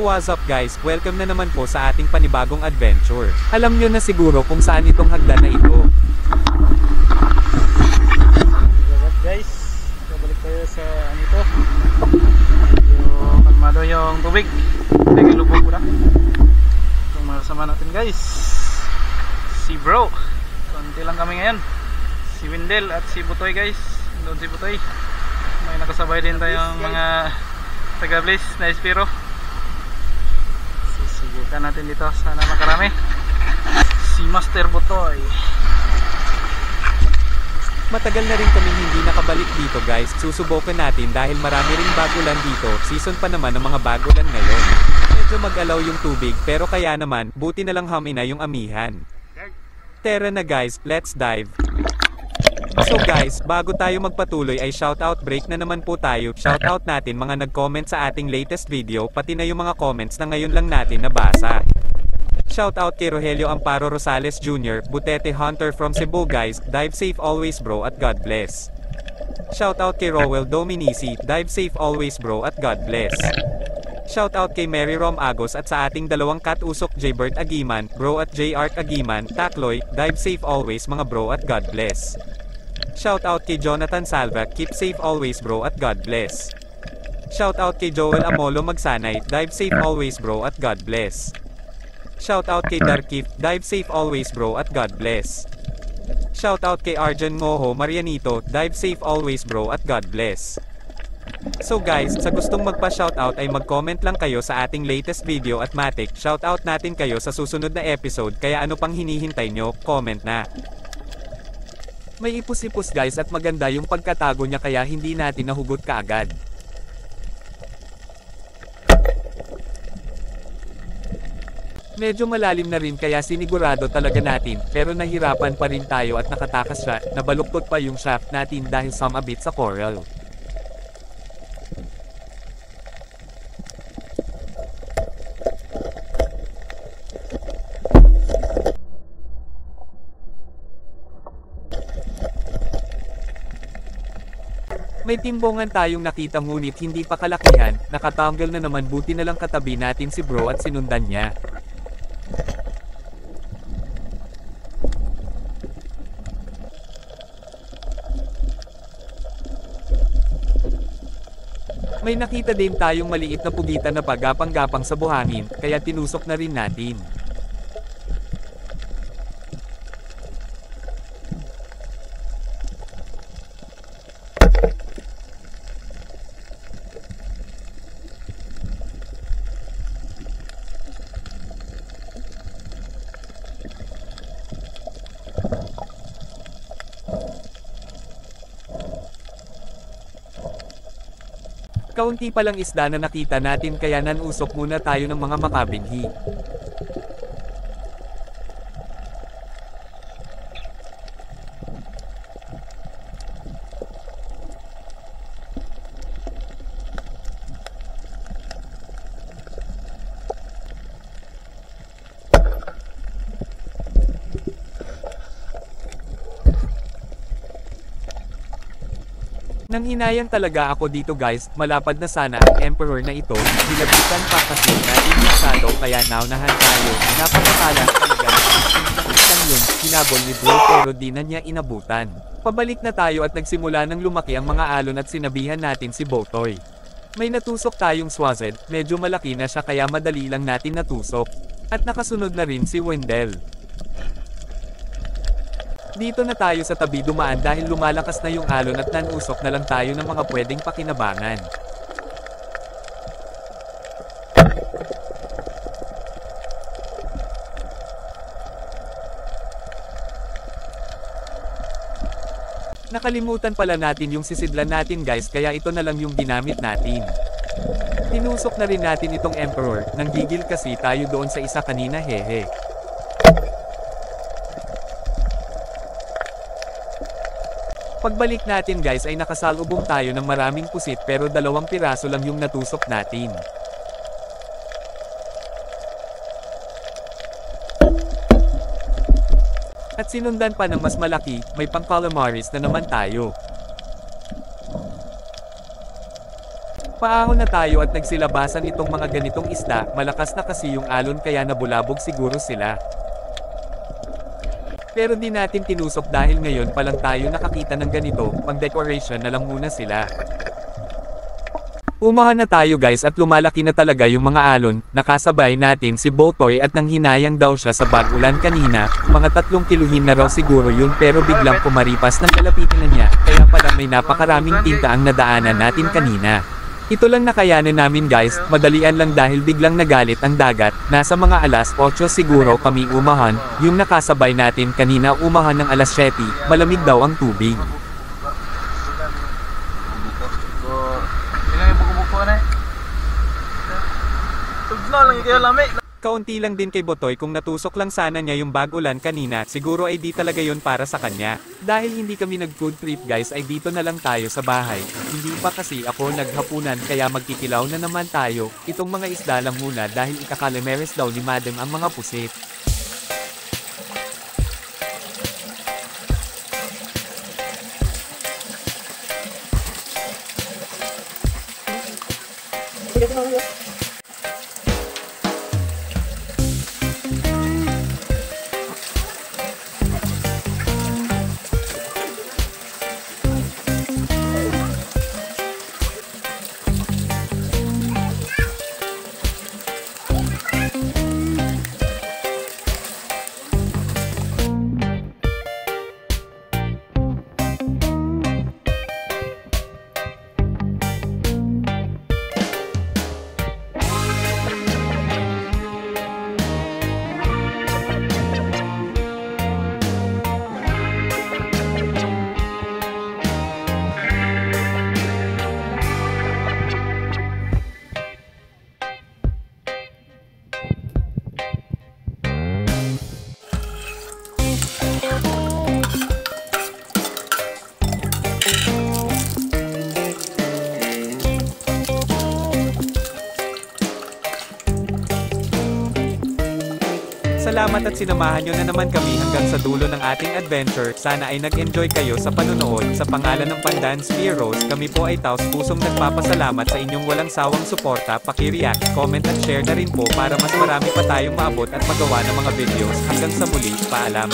what's up guys? Welcome na naman po sa ating panibagong adventure. Alam nyo na siguro kung saan itong hagdan na ito. Alright guys, babalik tayo sa ano ito. Yung kalmado yung tubig. Teka, lubog ko na. Itong masama natin guys. Si bro. Konti lang kami ngayon. Si Wendell at si Butoy guys. Doon si Butoy. May nakasabay din tayong mga taga-blaze na Espiro. Susubukan natin dito, sana makarami. Si Master Butoy. Matagal na rin kami hindi nakabalik dito guys. Susubukan natin dahil marami ring bagulan dito. Season pa naman ng mga bagulan ngayon. Medyo mag-alaw yung tubig pero kaya naman, buti na lang hamina yung amihan. Tara na guys, let's dive. So guys, bago tayo magpatuloy ay shoutout break na naman po tayo. Shoutout natin mga nag-comment sa ating latest video, pati na yung mga comments na ngayon lang natin nabasa. Shoutout kay Rogelio Amparo Rosales Jr., Butete Hunter from Cebu guys, dive safe always bro at God bless. Shoutout kay Rowell Dominici, dive safe always bro at God bless. Shoutout kay Mary Rom Agos at sa ating dalawang kat-usok J-Bert Agiman, bro at J-Arc Agiman, Takloy, dive safe always mga bro at God bless. Shoutout kay Jonathan Salva, keep safe always bro at God bless. Shoutout kay Joel Amolo Magsanay, dive safe always bro at God bless. Shoutout kay Darkif, dive safe always bro at God bless. Shoutout kay Arjan Ngoho Marianito, dive safe always bro at God bless. So guys, sa gustong magpa-shoutout ay mag-comment lang kayo sa ating latest video at matik, shoutout natin kayo sa susunod na episode, kaya ano pang hinihintay nyo, comment na. May ipus-ipus guys at maganda yung pagkatago niya kaya hindi natin nahugot kaagad. Medyo malalim na rin kaya sinigurado talaga natin, pero nahirapan pa rin tayo at nakatakas siya, nabaluktot pa yung shaft natin dahil sumabit sa coral. May timbongan tayong nakita ngunit hindi pa kalakihan, nakatanggal na naman, buti na lang katabi natin si bro at sinundan niya. May nakita din tayong maliit na pugitan na pagapang-gapang sa buhangin, kaya tinusok na rin natin. Kaunti pa lang isda na nakita natin kaya nanusok muna tayo ng mga makabinhi. Nanghinayang talaga ako dito guys, malapad na sana ang emperor na ito, nilapitan pa kasi natin yung shadow kaya naunahan tayo, napakakala talaga na yun, hinabol ni bro pero di na niya inabutan. Pabalik na tayo at nagsimula ng lumaki ang mga alon at sinabihan natin si Butoy. May natusok tayong swazed, medyo malaki na siya kaya madali lang natin natusok. At nakasunod na rin si Wendell. Dito na tayo sa tabi dumaan dahil lumalakas na yung alon at nanusok na lang tayo ng mga pwedeng pakinabangan. Nakalimutan pala natin yung sisidlan natin guys kaya ito na lang yung ginamit natin. Tinusok na rin natin itong emperor, nanggigil kasi tayo doon sa isa kanina hehe. Pagbalik natin guys ay nakasalubong tayo ng maraming pusit pero 2 piraso lang yung natusok natin. At sinundan pa ng mas malaki, may pang calamaris na naman tayo. Paahon na tayo at nagsilabasan itong mga ganitong isda, malakas na kasi yung alon kaya nabulabog siguro sila. Pero di natin tinusok dahil ngayon pa lang tayo nakakita ng ganito, pang-decoration na lang muna sila. Umahan na tayo guys at lumalaki na talaga yung mga alon, nakasabay natin si Botoy at nang hinayang daw siya sa bagulan kanina, mga 3 kiluhin na raw siguro yun pero biglang pumaripas ng kalapitin na niya, kaya pala may napakaraming tinta ang nadaanan natin kanina. Ito lang nakayanan namin guys, madalian lang dahil biglang nagalit ang dagat, nasa mga alas 8 siguro kami umahan, yung nakasabay natin kanina umahan ng alas 7, malamig daw ang tubig. Kaunti lang din kay Botoy kung natusok lang sana niya yung bagulan kanina, siguro ay di talaga yon para sa kanya. Dahil hindi kami nag-food trip guys ay dito na lang tayo sa bahay. Hindi pa kasi ako naghapunan kaya magkikilaw na naman tayo. Itong mga isda lang muna dahil ikakalimeres daw ni Madam ang mga pusit. Salamat at sinamahan nyo na naman kami hanggang sa dulo ng ating adventure. Sana ay nag-enjoy kayo sa panonood. Sa pangalan ng Pandans Heroes, kami po ay taos pusong nagpapasalamat sa inyong walang sawang suporta. Paki-react, comment at share na rin po para mas marami pa tayong maabot at magawa ng mga videos. Hanggang sa muli, paalam.